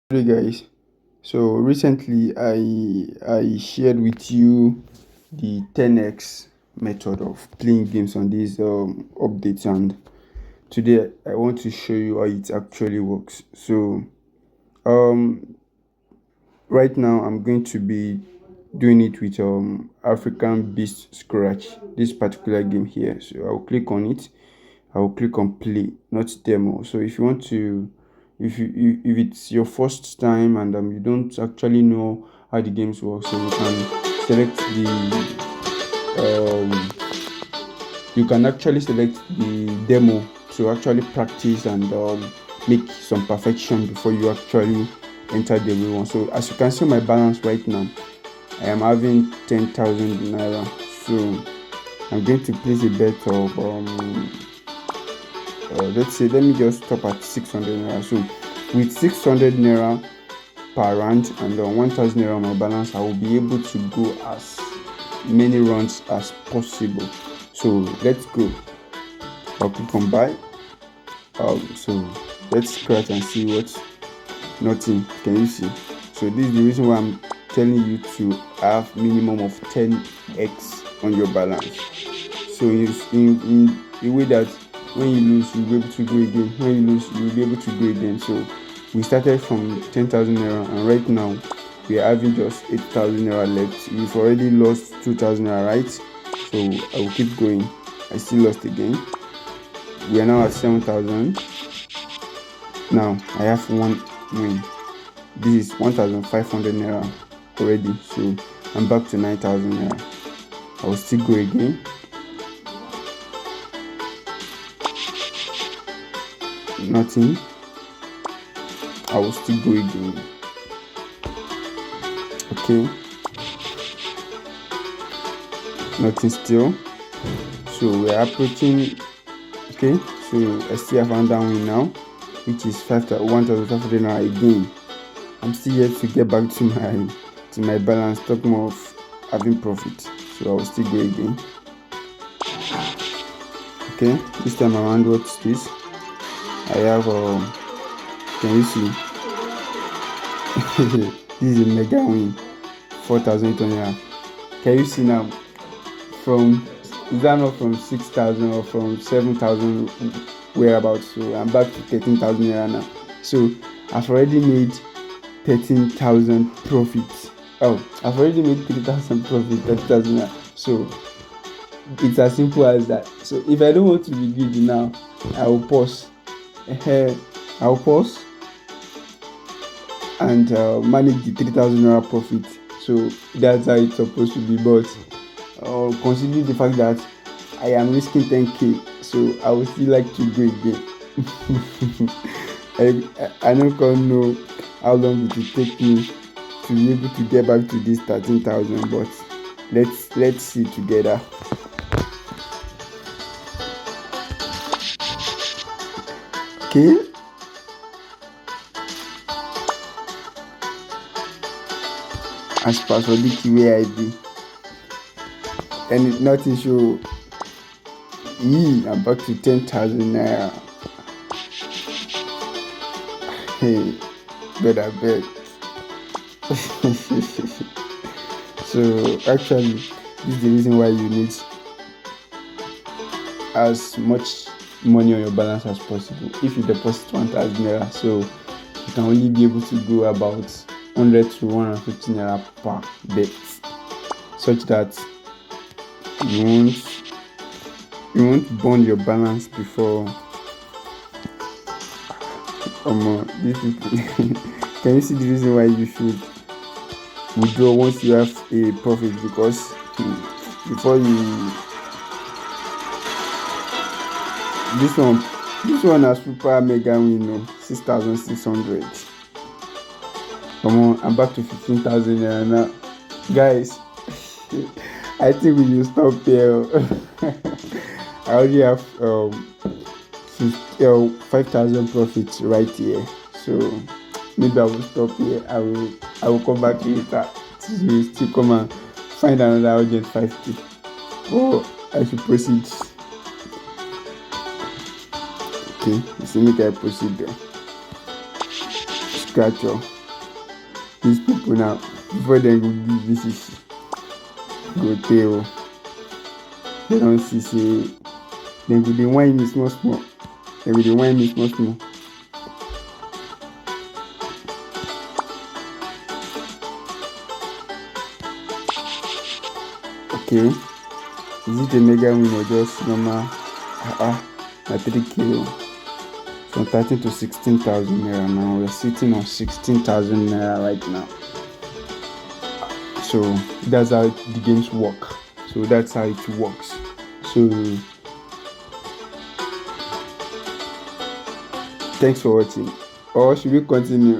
Hey guys, so recently I shared with you the 10x method of playing games on these updates, and today I want to show you how it actually works. So um right now I'm going to be doing it with African Beast Scratch, this particular game here. So I'll click on it. I'll click on play, not demo. So if you want to, if it's your first time and you don't actually know how the games work, so you can select you can actually select the demo to actually practice and make some perfection before you actually enter the real one. So as you can see my balance right now, I am having 10,000 naira. So I'm going to place a bet of let's say, let me just stop at 600 naira. So with 600 naira per round and 1000 naira on my balance, I will be able to go as many runs as possible. So let's go. I'll click on buy. So let's scratch and see what. Nothing. Can you see? So this is the reason why I'm telling you to have minimum of 10x on your balance. So in a way that when you lose, you'll be able to go again. When you lose, you'll be able to go again. So we started from 10,000 naira, and right now we are having just 8,000 naira left. We've already lost 2,000 naira, right? So I will keep going. I still lost again. We are now at 7,000. Now I have one win. This is 1,500 naira already. So I'm back to 9,000 naira. I will still go again. Nothing. I will still go again. Okay. Nothing still. So we are approaching. Okay. So I still have one down win now, which is 1,500 naira again. I'm still yet to get back to my balance. Talking of having profit. So I will still go again. Okay. This time around, what's this? I have can you see? This is a mega win, 4,800. Can you see now? Is that not from 6,000 or from 7,000 whereabouts? So I'm back to 13,000 naira now. So I've already made 13,000 profit. Oh, I've already made 3,000 profit, 30,000 naira. So it's as simple as that. So if I don't want to be greedy now, I will pause. I'll pause and manage the 3,000 naira profit. So that's how it's supposed to be. But considering the fact that I am risking 10k, so I would still like to go again. I don't know how long it will take me to be able to get back to this 13,000, but let's see together. Okay. As per for the way I be, and it nothing show. I'm back to 10,000 naira. Hey, better bet. So actually, this is the reason why you need as much money on your balance as possible. If you deposit 1,000 naira, so you can only be able to go about 100 to 150 naira per bet, such that you won't burn your balance before. This can you see the reason why you should withdraw once you have a profit? Because before you this one has super mega win, 6,600. I'm back to 15,000 now, guys. I think we will stop here. I already have 5,000 profits right here, so maybe I will stop here. I will come back later to still come and find another urgent 5k. Oh, I should proceed. Okay, you see me, I proceed there. Scratch. These people now, before they go give VCC, go tell, they don't see say, then go dey whine me small small. Then go dey whine me small small. Okay, is it a mega win or just normal? Na 3K o. From 13 to 16,000 naira now. We're sitting on 16,000 naira right now. So that's how the games work. So that's how it works. So thanks for watching. Or should we continue?